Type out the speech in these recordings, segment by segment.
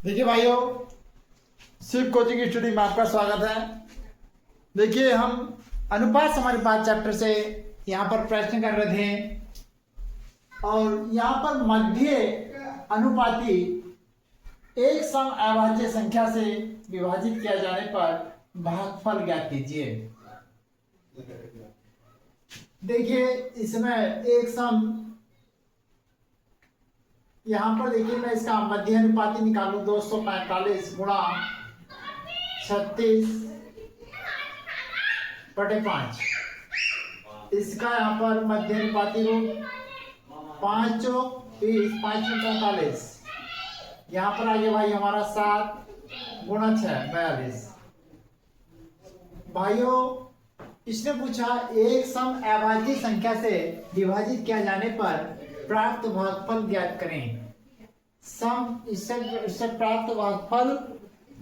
देखिए भाइयों, Shiv coaching studio में आपका स्वागत है। देखिए हम अनुपात हमारे पास चैप्टर से यहाँ पर प्रश्न कर रहे थे और यहाँ पर मध्य अनुपाती एक सम अभाज्य संख्या से विभाजित किया जाने पर भागफल ज्ञात कीजिए। देखिए इसमें एक सम, यहाँ पर देखिए मैं इसका मध्य अनुपाती निकालू 245 गुणा 36/5। इसका यहाँ पर मध्य अनुपाती रूप 5 चौक 20 5 45। यहाँ पर आगे भाई हमारा 7 गुणा 6 42। भाइयों इसने पूछा एक सम अभाज्य संख्या से विभाजित किया जाने पर प्राप्त भागफल ज्ञात करें। सम इससे प्राप्त भागफल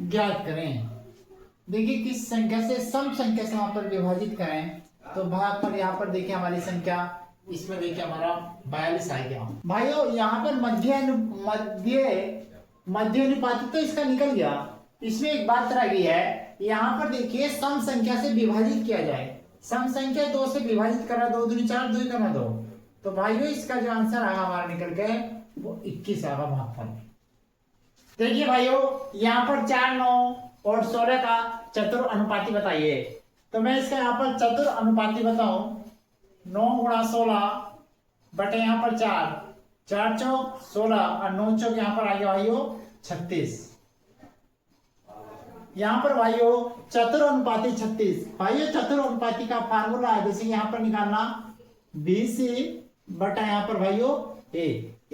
ज्ञात करें। देखिए किस संख्या से सम संख्या से वहां पर विभाजित करें तो भागफल यहाँ पर देखिए हमारी संख्या, इसमें देखिए हमारा 42 आ गया। भाइयों यहाँ पर मध्य अनुपाती तो इसका निकल गया। इसमें एक बात रह गई है, यहाँ पर देखिए सम संख्या से विभाजित किया जाए। सम संख्या 2 से विभाजित करा 2 दूनी 4 2 करना 2। तो भाइयों इसका जो आंसर आएगा हमारा निकल के वो 21 आएगा भागफल। देखिए भाइयों यहाँ पर 4 9 और 16 का चतुर अनुपाती बताइए। तो मैं इसका यहाँ पर चतुर अनुपाती बताऊं 9 गुणा 16 बटे यहाँ पर 4 4 चौक 16 और 9 चौक यहाँ पर आ गया भाइयों 36। यहाँ पर भाइयों चतुर अनुपाती 36। भाइयों चतुर अनुपाती का फार्मूला है, जैसे यहाँ पर निकालना BC बटा यहाँ पर भाइयों A।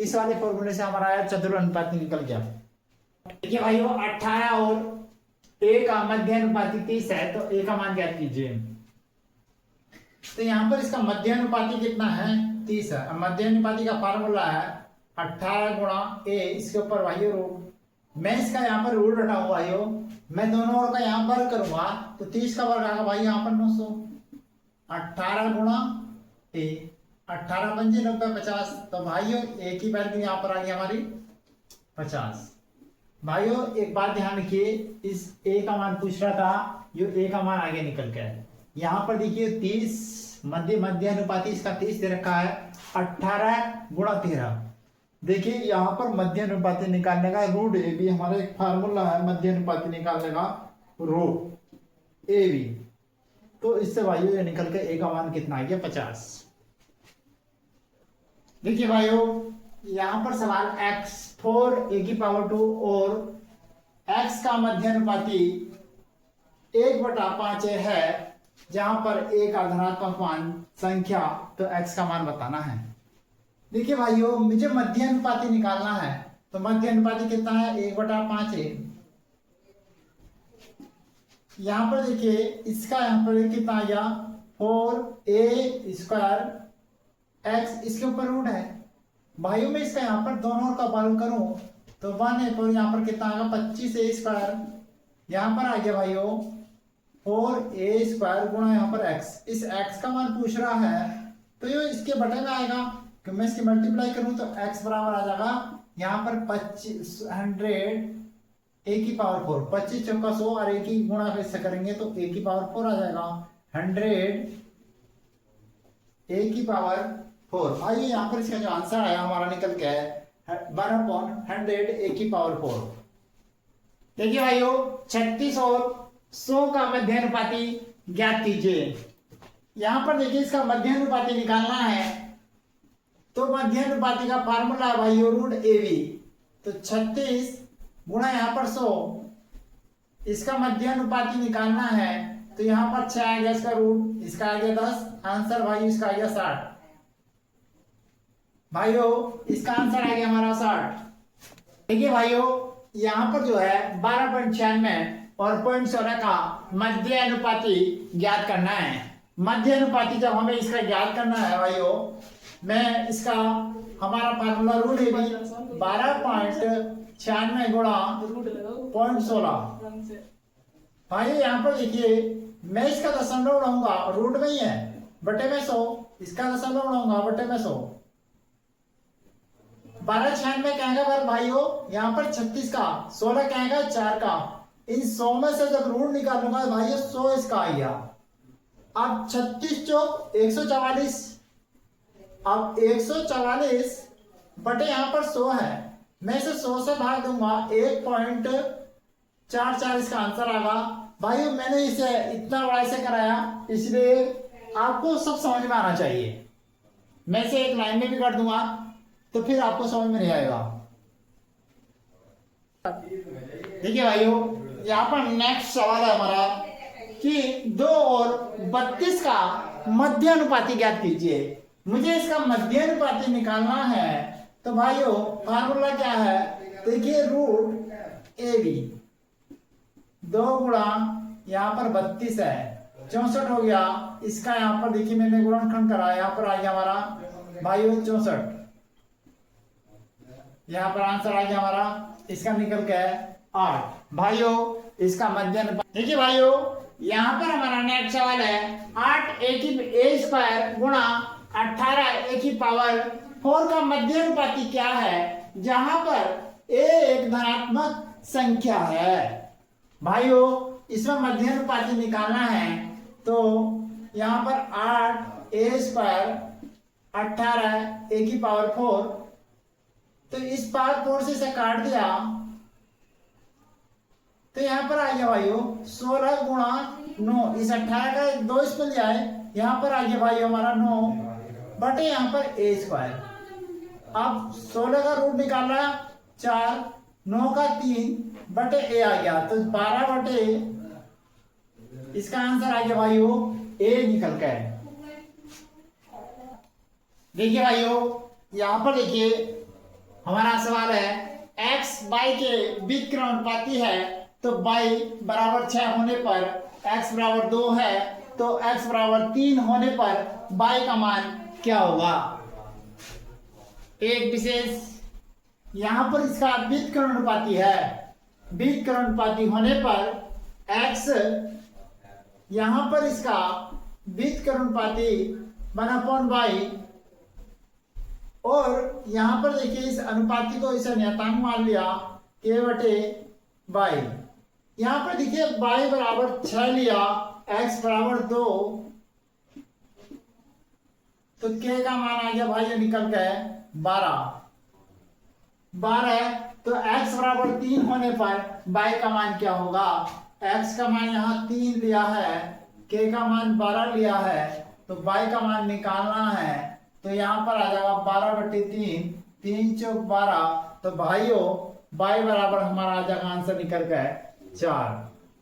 इस वाले फॉर्मूले से हमारा आया चतुर अनुपाती निकल गया। देखिए भाइयों 18 और A का मध्य अनुपाती 30 है, तो A का मान ज्ञात कीजिए। तो यहाँ पर इसका मध्य अनुपाती कितना है 30 है। मध्य अनुपाती का फार्मूला है 18 गुणा A, इसके ऊपर भाइयों रूट। मैं इसका यहाँ पर रूट हटाऊंगा भाइयों, मैं दोनों ओर का यहाँ वर्ग करूंगा तो 30 का वर्ग आएगा भाई यहाँ पर 900। 18 गुणा A 18 पंजे 90 50। तो भाइयों A की वैल्यू यहाँ पर आ गई हमारी 50। भाइयों एक बात ध्यान रखिए, इस A का मान पूछ रहा था, जो A का मान आगे निकल के है। यहाँ पर देखिए 30 मध्य अनुपाती इसका 30 दे रखा है। 18 गुणा 13। देखिए यहाँ पर मध्य अनुपाती निकालने का रूट ए बी हमारा एक फार्मूला है, मध्य अनुपाती निकालने का रूट ए बी। तो इससे भाइयों ये निकल के ए का मान कितना आ गया 50। देखिए भाइयों यहाँ पर सवाल x4 a⁴ और x का मध्य अनुपाती 1/5 है, जहां पर a का धनात्मक मान संख्या, तो x का मान बताना है। देखिए भाइयों मुझे मध्य अनुपाती निकालना है, तो मध्य अनुपाती कितना है 1/5 है। यहाँ पर देखिए इसका यहाँ पर कितना आ गया 4a² x, इसके ऊपर रूट है। भाइयों में इसका यहाँ पर दोनों ओर का वर्ग करूं तो 1 है, तो यहाँ पर कितना आएगा 25a²। यहाँ पर आ गया भाइयों 4a² गुणा यहाँ पर x। इस x का मान पूछ रहा है तो ये इसके बटे में आएगा, कि मैं इसकी मल्टीप्लाई करूं तो x बराबर आ जाएगा यहाँ पर 100 a⁴। 25 चौका 100 और a की गुणा कैसे करेंगे तो a⁴ आ जाएगा 100 a⁴। आइए यहाँ पर इसका जो आंसर आया हमारा निकल के है 1/100 a⁴। देखिए भाइयों 36 और 100 का मध्य अनुपाती ज्ञात कीजिए। यहाँ पर देखिए इसका मध्य अनुपाती निकालना है, तो मध्य अनुपाती का फार्मूला है भाइयों रूट ए बी। तो 36 गुणा यहाँ पर 100, इसका मध्य अनुपाती निकालना है तो यहाँ पर 6 आ गया इसका रूट, इसका आ गया 10। आंसर भाई इसका आ गया 60। भाइयों इसका आंसर आ गया हमारा 60। देखिए भाइयों यहाँ पर जो है 12.96 और 0.16 का मध्य अनुपाती ज्ञात करना है। मध्य अनुपाती जब हमें इसका ज्ञात करना है भाइयों, मैं इसका हमारा फार्मूला रूट है 12.96 गुणा 0.16। भाई यहाँ पर देखिए मैं इसका दशमलव उड़ाऊंगा, रूट में ही है, बटे में 100। इसका दशमलव उड़ाऊंगा बटे में 100। 12 96 कहेगा पर भाइयों यहाँ पर 36 का, 16 कहेगा 4 का, इन 100 में से जब रूट निकालूंगा भाइयों 100 इसका आ गया। अब 36 चौक 144, अब 144 बटे यहाँ पर 100 है, मैं इसे 100 से भाग दूंगा 1.44 इसका आंसर आएगा। भाइयों मैंने इसे इतना बड़ा इसे कराया इसलिए आपको सब समझ में आना चाहिए। मैं इसे एक लाइन में भी कर दूंगा तो फिर आपको समझ में नहीं आएगा। देखिए भाइयों यहाँ पर नेक्स्ट सवाल है हमारा कि 2 और 32 का मध्य अनुपाती ज्ञात कीजिए। मुझे इसका मध्य अनुपाती निकालना है तो भाइयों फार्मूला क्या है, देखिए रूट ए बी 2 गुणा यहाँ पर 32 है 64 हो गया। इसका यहाँ पर देखिए मैंने गुणनखंड करा, यहाँ पर आ गया हमारा भाइयों 64, यहाँ पर आंसर आ गया हमारा, इसका निकल के 8। भाइयों इसका मध्य अनुपात देखिए भाइयों यहाँ पर हमारा नेक्स्ट सवाल है 8 ए की ए स्क्वायर गुणा 18 ए की पावर 4 का मध्य अनुपाती क्या है, जहां पर ए एक धनात्मक संख्या है। भाइयों इसमें मध्य अनुपाती निकालना है तो यहाँ पर 8 ए स्क्वायर 18 ए की पावर 4, तो इस पावर 4 से इसे काट दिया तो यहाँ पर आ गया भाइयों 16 गुणा 9, इस 18 का 2 इस पर लिया है, यहाँ पर आ गया भाइयों हमारा 9 बटे यहाँ पर ए स्क्वायर। अब 16 का रूट निकालना 4, 9 का 3 बटे ए आ गया तो 12 बटे इसका आंसर आ गया भाइयों ए निकल के। देखिए भाइयों यहाँ पर देखिए हमारा सवाल है x y के बीच क्रमानुपाती है तो y बराबर 6 होने पर x बराबर 2 है तो x बराबर 3 होने पर y का मान क्या होगा। एक विशेष यहां पर इसका बीज क्रमानुपाती है, बीज क्रमानुपाती होने पर x यहां पर इसका बीज क्रमानुपाती 1/y और यहां पर देखिए इस अनुपाती को इसे नियतांक मान लिया k बटे y। यहां पर देखिए y बराबर 6 लिया, x बराबर 2 तो k का मान आ गया भाई निकल के 12 तो x बराबर 3 होने पर y का मान क्या होगा। x का मान यहाँ 3 लिया है, k का मान 12 लिया है तो y का मान निकालना है तो यहाँ पर आ जाएगा 12 बटे 3, 3 चौक 12 तो भाइयों y बराबर हमारा आ जाएगा आंसर निकल के 4।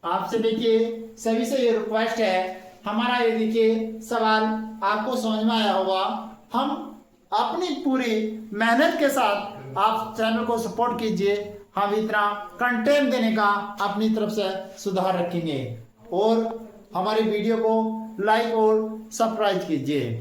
आपसे देखिए सभी से ये रिक्वेस्ट है, हमारा ये देखिए सवाल आपको समझ में आया होगा। हम अपनी पूरी मेहनत के साथ आप चैनल को सपोर्ट कीजिए, हम इतना कंटेंट देने का अपनी तरफ से सुधार रखेंगे और हमारी वीडियो को लाइक और सब्सक्राइब कीजिए।